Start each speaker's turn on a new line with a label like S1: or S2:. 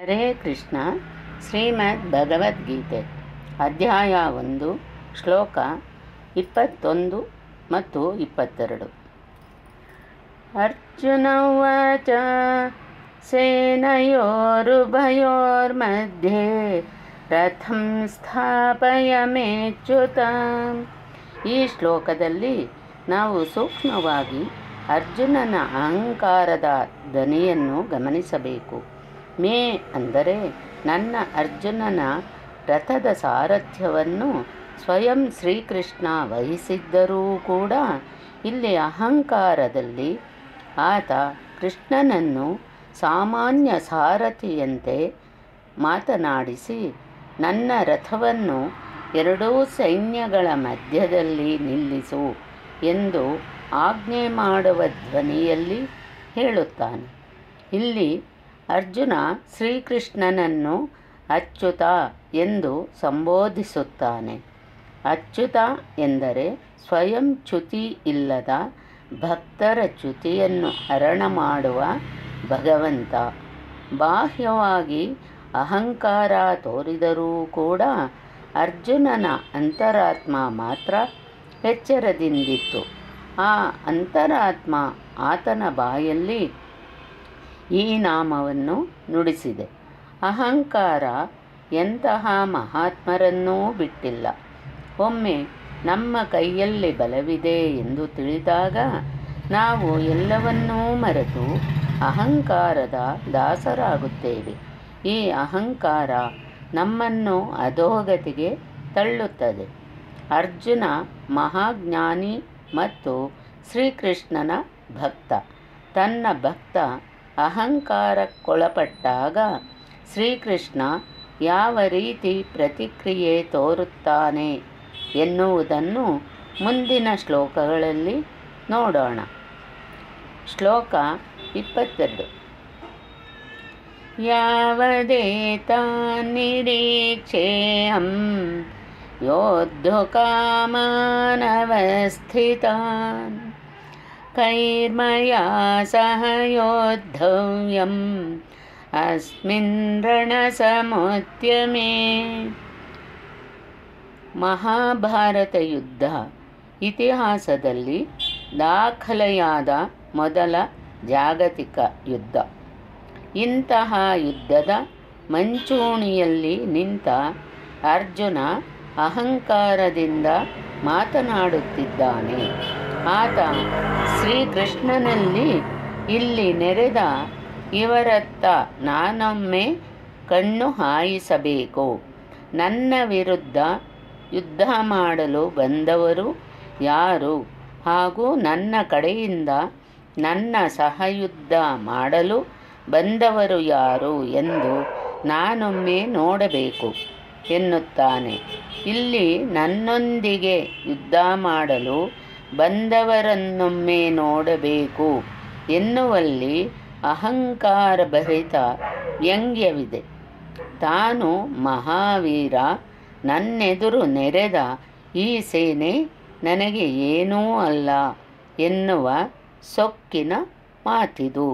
S1: ಹರೇ ಕೃಷ್ಣ. ಶ್ರೀಮದ್ ಭಗವದ್ಗೀತೆ ಅಧ್ಯಾಯ 1 ಶ್ಲೋಕ 21 ಮತ್ತು 22. ಅರ್ಜುನ ಉವಾಚ ಸೇನಯೋರುಭಯೋರ್ಮಧ್ಯೆ ರಥಂ ಸ್ಥಾಪಯಾಮ್ಯಚ್ಯುತ. ಈ ಶ್ಲೋಕದಲ್ಲಿ ನಾವು ಸೂಕ್ಷ್ಮವಾಗಿ ಅರ್ಜುನನ ಅಹಂಕಾರದ ಧ್ವನಿಯನ್ನು ಗಮನಿಸಬೇಕು. ಮೇ ಅಂದರೆ ನನ್ನ ಅರ್ಜುನನ ರಥದ ಸಾರಥ್ಯವನ್ನು ಸ್ವಯಂ ಶ್ರೀಕೃಷ್ಣ ವಹಿಸಿದ್ದರೂ ಕೂಡ ಇಲ್ಲಿ ಅಹಂಕಾರದಲ್ಲಿ ಆತ ಕೃಷ್ಣನನ್ನು ಸಾಮಾನ್ಯ ಸಾರಥಿಯಂತೆ ಮಾತನಾಡಿಸಿ ನನ್ನ ರಥವನ್ನು ಎರಡೂ ಸೈನ್ಯಗಳ ಮಧ್ಯದಲ್ಲಿ ನಿಲ್ಲಿಸು ಎಂದು ಆಜ್ಞೆ ಮಾಡುವ ಧ್ವನಿಯಲ್ಲಿ ಹೇಳುತ್ತಾನೆ. ಇಲ್ಲಿ ಅರ್ಜುನ ಶ್ರೀಕೃಷ್ಣನನ್ನು ಅಚ್ಯುತ ಎಂದು ಸಂಬೋಧಿಸುತ್ತಾನೆ. ಅಚ್ಯುತ ಎಂದರೆ ಸ್ವಯಂ ಚ್ಯುತಿ ಇಲ್ಲದ ಭಕ್ತರ ಚ್ಯುತಿಯನ್ನು ಹರಣ ಮಾಡುವ ಭಗವಂತ. ಬಾಹ್ಯವಾಗಿ ಅಹಂಕಾರ ತೋರಿದರೂ ಕೂಡ ಅರ್ಜುನನ ಅಂತರಾತ್ಮ ಮಾತ್ರ ಎಚ್ಚರದಿಂದಿತ್ತು. ಆ ಅಂತರಾತ್ಮ ಆತನ ಬಾಯಲ್ಲಿ ಈ ನಾಮವನ್ನು ನುಡಿಸಿದೆ. ಅಹಂಕಾರ ಎಂತಹ ಮಹಾತ್ಮರನ್ನೂ ಬಿಟ್ಟಿಲ್ಲ. ಒಮ್ಮೆ ನಮ್ಮ ಕೈಯಲ್ಲಿ ಬಲವಿದೆ ಎಂದು ತಿಳಿದಾಗ ನಾವು ಎಲ್ಲವನ್ನೂ ಮರೆತು ಅಹಂಕಾರದ ದಾಸರಾಗುತ್ತೇವೆ. ಈ ಅಹಂಕಾರ ನಮ್ಮನ್ನು ಅಧೋಗತಿಗೆ ತಳ್ಳುತ್ತದೆ. ಅರ್ಜುನ ಮಹಾಜ್ಞಾನಿ ಮತ್ತು ಶ್ರೀಕೃಷ್ಣನ ಭಕ್ತ. ತನ್ನ ಭಕ್ತ ಅಹಂಕಾರಕ್ಕೊಳಪಟ್ಟಾಗ ಶ್ರೀಕೃಷ್ಣ ಯಾವ ರೀತಿ ಪ್ರತಿಕ್ರಿಯೆ ತೋರುತ್ತಾನೆ ಎನ್ನುವುದನ್ನು ಮುಂದಿನ ಶ್ಲೋಕಗಳಲ್ಲಿ ನೋಡೋಣ. ಶ್ಲೋಕ 22. ಯಾವದೇತಾನ್ನಿರೀಕ್ಷೇಯಂ ಯೋದ್ಧುಕಾಮಾನವಸ್ಥಿತಾನ್ ಕೈರ್ಮಯಾ ಸಹ ಯೋದ್ಧವ್ಯಂ ಅಸ್ಮಿನ್ ರಣಸಮುದ್ಯಮೇ. ಮಹಾಭಾರತ ಯುದ್ಧ ಇತಿಹಾಸದಲ್ಲಿ ದಾಖಲೆಯಾದ ಮೊದಲ ಜಾಗತಿಕ ಯುದ್ಧ. ಇಂತಹ ಯುದ್ಧದ ಮಂಚೂಣಿಯಲ್ಲಿ ನಿಂತ ಅರ್ಜುನ ಅಹಂಕಾರದಿಂದ ಮಾತನಾಡುತ್ತಿದ್ದಾನೆ. ಆತ ಶ್ರೀಕೃಷ್ಣನಲ್ಲಿ ಇಲ್ಲಿ ನೆರೆದ ಇವರತ್ತ ನಾನೊಮ್ಮೆ ಕಣ್ಣು ಹಾಯಿಸಬೇಕು. ನನ್ನ ವಿರುದ್ಧ ಯುದ್ಧ ಮಾಡಲು ಬಂದವರು ಯಾರು ಹಾಗೂ ನನ್ನ ಕಡೆಯಿಂದ ನನ್ನ ಸಹಯುದ್ಧ ಮಾಡಲು ಬಂದವರು ಯಾರು ಎಂದು ನಾನೊಮ್ಮೆ ನೋಡಬೇಕು ಎನ್ನುತ್ತಾನೆ. ಇಲ್ಲಿ ನನ್ನೊಂದಿಗೆ ಯುದ್ಧ ಮಾಡಲು ಬಂದವರನ್ನೊಮ್ಮೆ ನೋಡಬೇಕು ಎನ್ನುವಲ್ಲಿ ಅಹಂಕಾರಭರಿತ ವ್ಯಂಗ್ಯವಿದೆ. ತಾನು ಮಹಾವೀರ, ನನ್ನೆದುರು ನೆರೆದ ಈ ಸೇನೆ ನನಗೆ ಏನೂ ಅಲ್ಲ ಎನ್ನುವ ಸೊಕ್ಕಿನ ಮಾತಿದು.